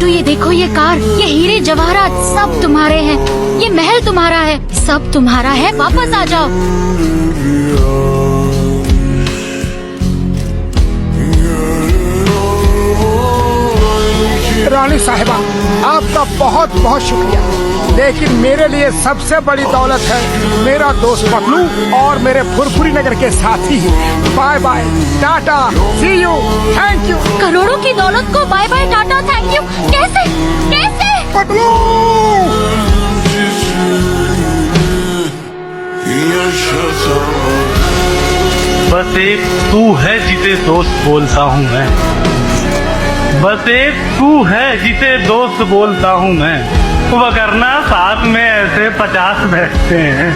किंतु ये देखो, ये कार, ये हीरे जवाहरात सब तुम्हारे हैं, ये महल तुम्हारा है, सब तुम्हारा है, वापस आ जाओ। रानी साहिबा, आपका बहुत बहुत शुक्रिया, लेकिन मेरे लिए सबसे बड़ी दौलत है मेरा दोस्त पतलू और मेरे फुरफुरी नगर के साथी। Bye bye, tata, see you, thank you. करोड़ों की दौलत को bye bye, tata, thank you, कैसे कैसे? पतलू, बस एक तू है जिसे दोस्त बोलता हूँ मैं, बस एक तू है जिसे दोस्त बोलता हूँ मैं, वरना साथ में ऐसे 50 बैठते हैं।